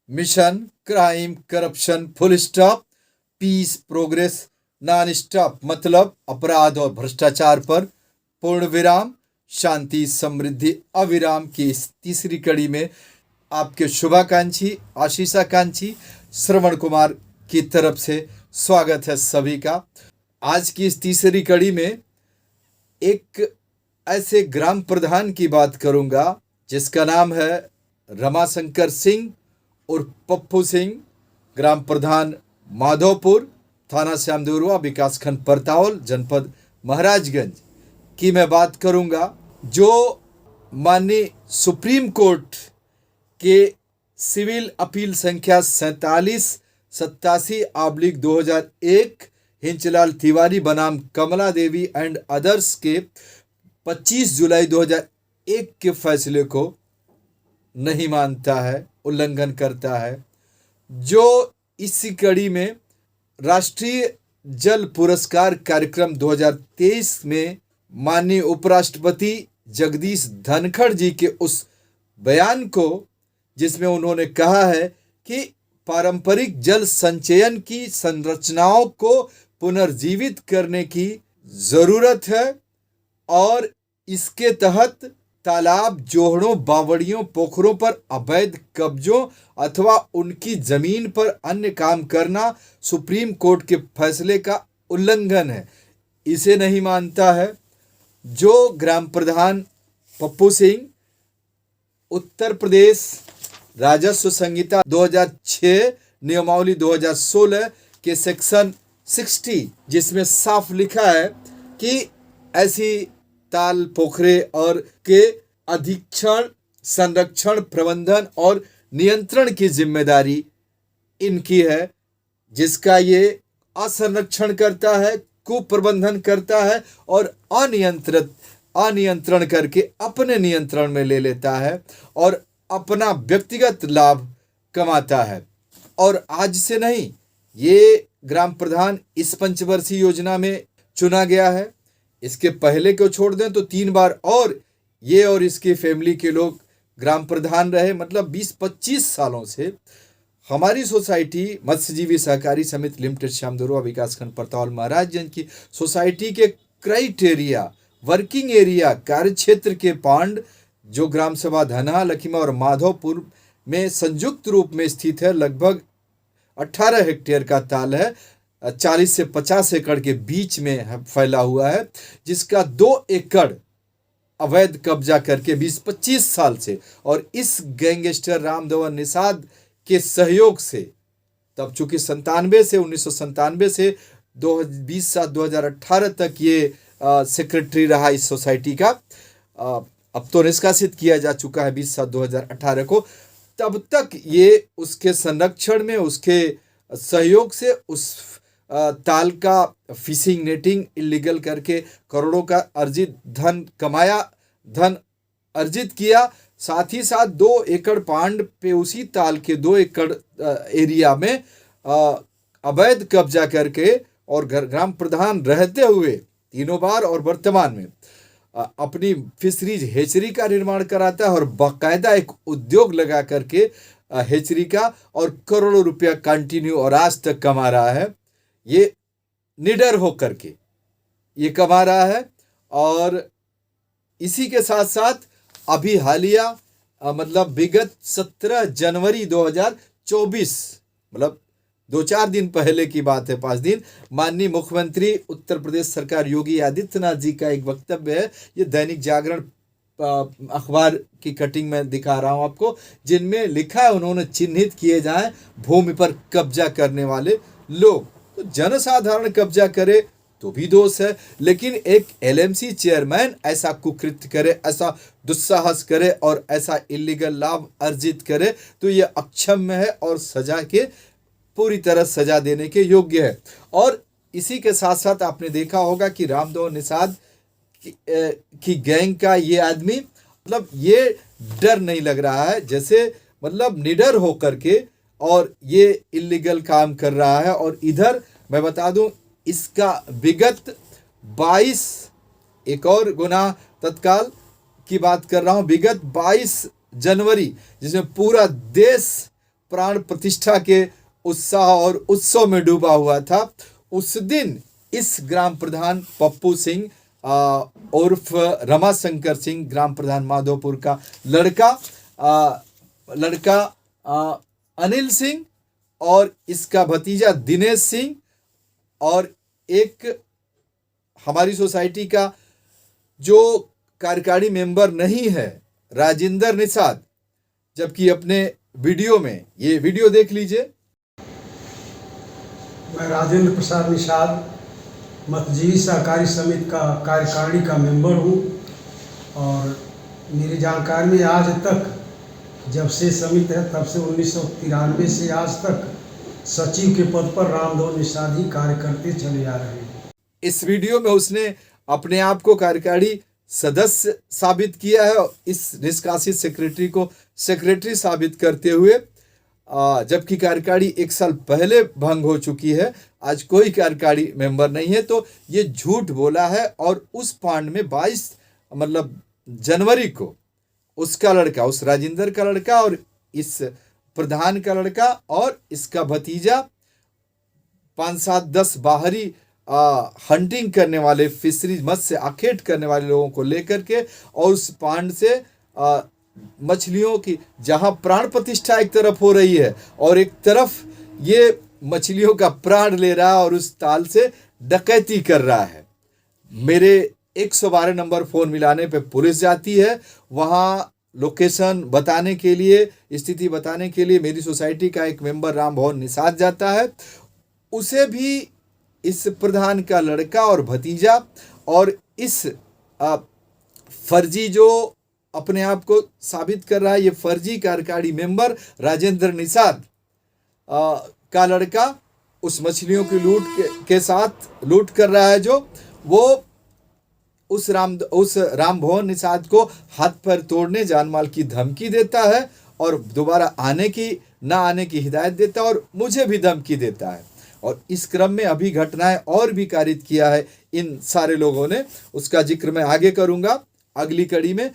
Mission crime corruption full stop, peace progress non stop, मतलब अपराध और भ्रष्टाचार पर पूर्ण विराम, शांति समृद्धि अविराम की इस तीसरी कड़ी में आपके शुभाकांक्षी आशीषाकांक्षी श्रवण कुमार की तरफ से स्वागत है सभी का। आज की इस तीसरी कड़ी में एक ऐसे ग्राम प्रधान की बात करूंगा जिसका नाम है रमाशंकर सिंह और पप्पू सिंह, ग्राम प्रधान माधोपुर, थाना श्यामदेवरुआ, विकासखंड परतावल, जनपद महाराजगंज की मैं बात करूंगा, जो माननीय सुप्रीम कोर्ट के सिविल अपील संख्या 4787/2001 हिंचलाल तिवारी बनाम कमला देवी एंड अदर्स के 25 जुलाई 2001 के फैसले को नहीं मानता है, उल्लंघन करता है। जो इसी कड़ी में राष्ट्रीय जल पुरस्कार कार्यक्रम 2023 में माननीय उपराष्ट्रपति जगदीश धनखड़ जी के उस बयान को, जिसमें उन्होंने कहा है कि पारंपरिक जल संचयन की संरचनाओं को पुनर्जीवित करने की जरूरत है और इसके तहत तालाब, जोहड़ों, बावड़ियों, पोखरों पर अवैध कब्जों अथवा उनकी जमीन पर अन्य काम करना सुप्रीम कोर्ट के फैसले का उल्लंघन है, इसे नहीं मानता है। जो ग्राम प्रधान पप्पू सिंह उत्तर प्रदेश राजस्व संहिता 2006 नियमावली 2016 के सेक्शन 60, जिसमें साफ लिखा है कि ऐसी ताल, पोखरे और के अधीक्षण, संरक्षण, प्रबंधन और नियंत्रण की जिम्मेदारी इनकी है, जिसका ये असंरक्षण करता है, कुप्रबंधन करता है और अनियंत्रण करके अपने नियंत्रण में ले लेता है और अपना व्यक्तिगत लाभ कमाता है। और आज से नहीं, ये ग्राम प्रधान इस पंचवर्षीय योजना में चुना गया है। इसके पहले को छोड़ दें तो 3 बार और ये और इसकी फैमिली के लोग ग्राम प्रधान रहे, मतलब 20-25 सालों से। हमारी सोसाइटी मत्स्यजीवी सहकारी समिति लिमिटेड श्यामदेवरुआ विकासखंड परतावल महाराजगंज की सोसाइटी के क्राइटेरिया, वर्किंग एरिया, कार्यक्षेत्र के पांड जो ग्राम सभा धनहा, लखीमा और माधोपुर में संयुक्त रूप में स्थित है, लगभग 18 हेक्टेयर का ताल है, 40 से 50 एकड़ के बीच में फैला हुआ है, जिसका 2 एकड़ अवैध कब्जा करके 20-25 साल से, और इस गैंगस्टर रामधवन निषाद के सहयोग से, तब चूंकि 1997 से 2018 तक ये सेक्रेटरी रहा इस सोसाइटी का, अब तो निष्कासित किया जा चुका है 20/7/2018 को। तब तक ये उसके संरक्षण में, उसके सहयोग से उस ताल का फिशिंग, नेटिंग इलीगल करके करोड़ों का अर्जित धन कमाया, धन अर्जित किया। साथ ही साथ 2 एकड़ पांड पे उसी ताल के 2 एकड़ एरिया में अवैध कब्जा करके और ग्राम प्रधान रहते हुए तीनों बार और वर्तमान में अपनी फिशरीज हेचरी का निर्माण कराता है और बाकायदा एक उद्योग लगा करके हेचरी का और करोड़ों रुपया कंटिन्यू और आज तक कमा रहा है। ये निडर होकर के ये कमा रहा है। और इसी के साथ साथ अभी हालिया मतलब विगत 17 जनवरी 2024, मतलब 2-4 दिन पहले की बात है, 5 दिन, माननीय मुख्यमंत्री उत्तर प्रदेश सरकार योगी आदित्यनाथ जी का एक वक्तव्य है, ये दैनिक जागरण अखबार की कटिंग में दिखा रहा हूं आपको, जिनमें लिखा है उन्होंने चिन्हित किए जाएं भूमि पर कब्जा करने वाले लोग। तो जनसाधारण कब्जा करे तो भी दोष है, लेकिन एक एलएमसी चेयरमैन ऐसा कुकृत्य करे, ऐसा दुस्साहस करे और ऐसा इलीगल लाभ अर्जित करे तो ये अक्षम्य है और सजा के पूरी तरह सजा देने के योग्य है। और इसी के साथ साथ आपने देखा होगा कि रामधवन निषाद की गैंग का ये आदमी, मतलब ये डर नहीं लग रहा है, जैसे मतलब निडर होकर के और ये इलीगल काम कर रहा है। और इधर मैं बता दूं, इसका विगत 22 एक और गुनाह तत्काल की बात कर रहा हूं, विगत 22 जनवरी, जिसमें पूरा देश प्राण प्रतिष्ठा के उत्साह और उत्सव में डूबा हुआ था। उस दिन इस ग्राम प्रधान पप्पू सिंह उर्फ रमाशंकर सिंह, ग्राम प्रधान माधोपुर का लड़का अनिल सिंह और इसका भतीजा दिनेश सिंह और एक हमारी सोसाइटी का जो कार्यकारी मेंबर नहीं है राजेंद्र निषाद, जबकि अपने वीडियो में, ये वीडियो देख लीजिए। मैं राजेंद्र प्रसाद निषाद मतजीवी सहकारी समिति का कार्यकारिणी का मेंबर हूँ और मेरी जानकारी में आज तक जब से समिति है तब से 1993 से आज तक सचिव के पद पर रामधोन निषाद ही कार्य करते चले आ रहे हैं। इस वीडियो में उसने अपने आप को कार्यकारी सदस्य साबित किया है और इस निष्कासित सेक्रेटरी को सेक्रेटरी साबित करते हुए, जबकि कार्यकारिणी 1 साल पहले भंग हो चुकी है, आज कोई कार्यकारिणी मेंबर नहीं है, तो ये झूठ बोला है। और उस पांड में 22 जनवरी को उसका लड़का, उस राजेंद्र का लड़का और इस प्रधान का लड़का और इसका भतीजा 5-7-10 बाहरी हंटिंग करने वाले, फिशरीज मत्स्य आखेट करने वाले लोगों को लेकर के और उस पांड से मछलियों की, जहां प्राण प्रतिष्ठा एक तरफ हो रही है और एक तरफ ये मछलियों का प्राण ले रहा है और उस ताल से डकैती कर रहा है। मेरे 112 नंबर फ़ोन मिलाने पे पुलिस जाती है, वहाँ लोकेशन बताने के लिए, स्थिति बताने के लिए मेरी सोसाइटी का एक मेंबर रामभवन निषाद जाता है। उसे भी इस प्रधान का लड़का और भतीजा और इस फर्जी, जो अपने आप को साबित कर रहा है, ये फर्जी कार्यकारिणी मेंबर राजेंद्र निषाद का लड़का उस मछलियों की लूट के साथ लूट कर रहा है, जो वो उस रामभवन निषाद को हाथ पैर तोड़ने, जान माल की धमकी देता है और दोबारा ना आने की हिदायत देता है और मुझे भी धमकी देता है। और इस क्रम में अभी घटनाएं और भी कारित किया है इन सारे लोगों ने, उसका जिक्र मैं आगे करूंगा अगली कड़ी में।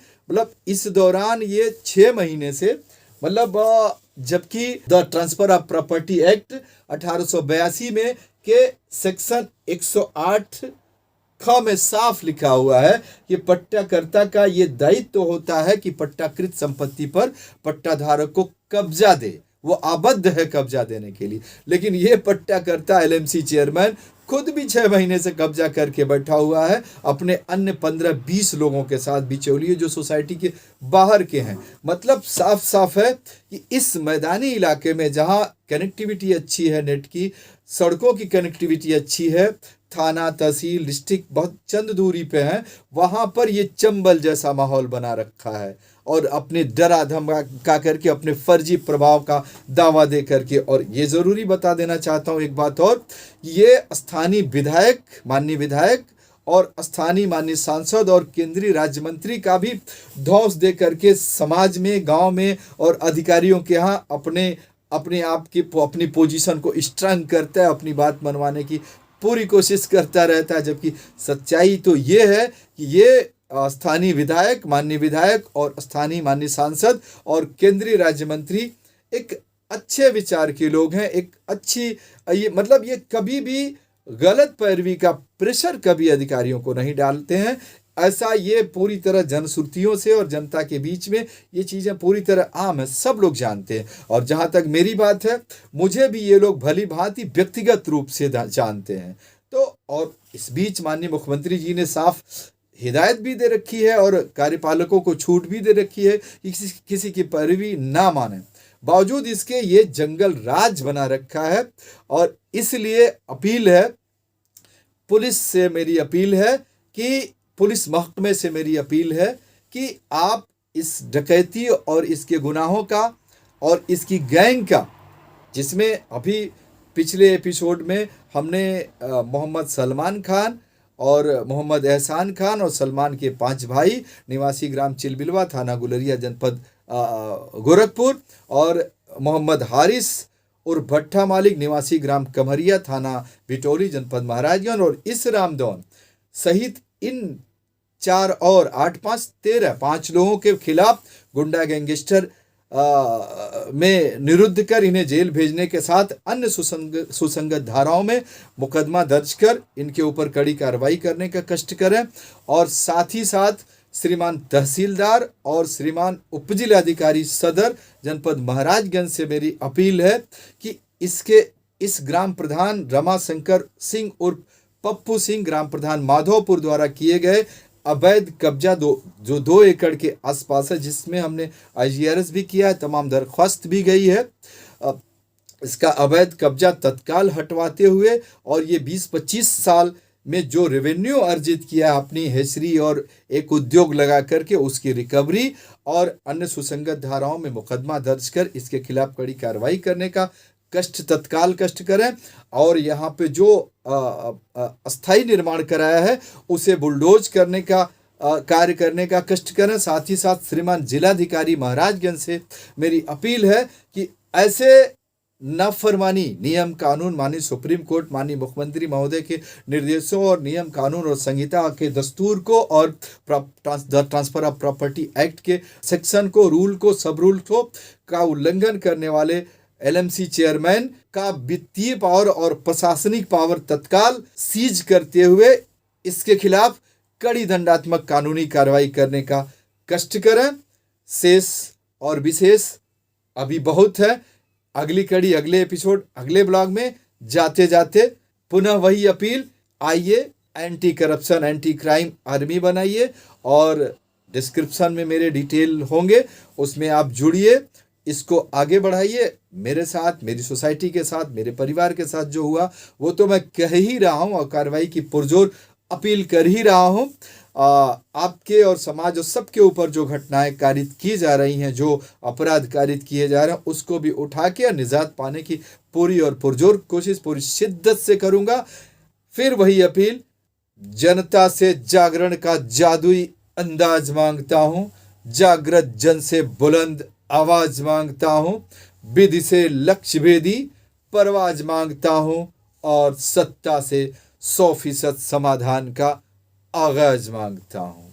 इस दौरान ये 6 महीने से, जबकि the transfer of property act 1882 में के सेक्शन 108 में साफ लिखा हुआ है कि पट्टाकर्ता का ये दायित्व होता है कि पट्टाकृत संपत्ति पर पट्टाधारक को कब्जा दे, वो आबद्ध है कब्जा देने के लिए। लेकिन ये पट्टाकर्ता एलएमसी चेयरमैन खुद भी 6 महीने से कब्जा करके बैठा हुआ है अपने अन्य 15-20 लोगों के साथ, बिचौलिए जो सोसाइटी के बाहर के हैं। साफ साफ है कि इस मैदानी इलाके में जहां कनेक्टिविटी अच्छी है, नेट की, सड़कों की कनेक्टिविटी अच्छी है, थाना, तहसील, डिस्ट्रिक्ट बहुत चंद दूरी पे हैं, वहाँ पर ये चंबल जैसा माहौल बना रखा है और अपने डरा धमका करके, अपने फर्जी प्रभाव का दावा दे करके। और ये ज़रूरी बता देना चाहता हूँ एक बात और, ये स्थानीय विधायक, माननीय विधायक और स्थानीय माननीय सांसद और केंद्रीय राज्य मंत्री का भी धौंस दे करके समाज में, गांव में और अधिकारियों के यहाँ अपने आप की अपनी पोजीशन को स्ट्रांग करता है, अपनी बात मनवाने की पूरी कोशिश करता रहता है। जबकि सच्चाई तो ये है कि ये स्थानीय विधायक, माननीय विधायक और स्थानीय माननीय सांसद और केंद्रीय राज्य मंत्री एक अच्छे विचार के लोग हैं, एक अच्छी, ये कभी भी गलत पैरवी का प्रेशर कभी अधिकारियों को नहीं डालते हैं। ऐसा ये पूरी तरह जनश्रुतियों से और जनता के बीच में ये चीज़ें पूरी तरह आम है, सब लोग जानते हैं। और जहाँ तक मेरी बात है, मुझे भी ये लोग भली भांति व्यक्तिगत रूप से जानते हैं। तो और इस बीच माननीय मुख्यमंत्री जी ने साफ हिदायत भी दे रखी है और कार्यपालकों को छूट भी दे रखी है कि किसी की पैरवी ना माने। बावजूद इसके ये जंगल राज बना रखा है और इसलिए अपील है, पुलिस से मेरी अपील है कि, पुलिस महकमे से मेरी अपील है कि आप इस डकैती और इसके गुनाहों का और इसकी गैंग का, जिसमें अभी पिछले एपिसोड में हमने मोहम्मद सलमान खान और मोहम्मद एहसान खान और सलमान के 5 भाई निवासी ग्राम चिलबिलवा, थाना गुलरिया, जनपद गोरखपुर, और मोहम्मद हारिस और भट्टा मालिक निवासी ग्राम कमरिया, थाना भिटोरी, जनपद महाराजगंज, और इस रामदौन सहित इन 4 और 8-5-13 5 लोगों के खिलाफ गुंडा गैंगस्टर में निरुद्ध कर इन्हें जेल भेजने के साथ अन्य सुसंगत धाराओं में मुकदमा दर्ज कर इनके ऊपर कड़ी कार्रवाई करने का कष्ट करें। और साथ ही साथ श्रीमान तहसीलदार और श्रीमान उपजिलाधिकारी सदर जनपद महाराजगंज से मेरी अपील है कि इस ग्राम प्रधान रमाशंकर सिंह उर्फ पप्पू सिंह, ग्राम प्रधान माधोपुर द्वारा किए गए अवैध कब्जा जो 2 एकड़ के आसपास है, जिसमें हमने IGRS भी किया है, तमाम दरख्वास्त भी गई है, इसका अवैध कब्जा तत्काल हटवाते हुए और ये 20-25 साल में जो रेवेन्यू अर्जित किया है अपनी हेचरी और एक उद्योग लगा करके, उसकी रिकवरी और अन्य सुसंगत धाराओं में मुकदमा दर्ज कर इसके खिलाफ कड़ी कार्रवाई करने का तत्काल कष्ट करें। और यहाँ पे जो अस्थायी निर्माण कराया है उसे बुलडोज करने का कार्य करने का कष्ट करें। साथ ही साथ श्रीमान जिलाधिकारी महाराजगंज से मेरी अपील है कि ऐसे नाफरमानी, नियम कानून माननीय सुप्रीम कोर्ट, माननीय मुख्यमंत्री महोदय के निर्देशों और नियम कानून और संहिता के दस्तूर को और ट्रांसफर ऑफ प्रॉपर्टी एक्ट के सेक्शन को, रूल को, सब रूल को का उल्लंघन करने वाले LMC चेयरमैन का वित्तीय पावर और प्रशासनिक पावर तत्काल सीज करते हुए इसके खिलाफ कड़ी दंडात्मक कानूनी कार्रवाई करने का कष्ट करें। शेष और विशेष अभी बहुत है। अगली कड़ी, अगले एपिसोड, अगले ब्लॉग में जाते जाते पुनः वही अपील, आइए anti corruption, anti crime army बनाइए और डिस्क्रिप्शन में मेरे डिटेल होंगे, उसमें आप जुड़िए, इसको आगे बढ़ाइए। मेरे साथ, मेरी सोसाइटी के साथ, मेरे परिवार के साथ जो हुआ वो तो मैं कह ही रहा हूँ और कार्रवाई की पुरजोर अपील कर ही रहा हूँ। आपके और समाज और सबके ऊपर जो घटनाएं कारित की जा रही हैं, जो अपराध कारित किए जा रहे हैं, उसको भी उठा के निजात पाने की पूरी और पुरजोर कोशिश पूरी शिद्दत से करूँगा। फिर वही अपील, जनता से जागरण का जादुई अंदाज मांगता हूँ, जागृत जन से बुलंद आवाज मांगता हूँ, विधि से लक्ष्य भेदी परवाज मांगता हूँ और सत्ता से 100% समाधान का आगाज मांगता हूँ।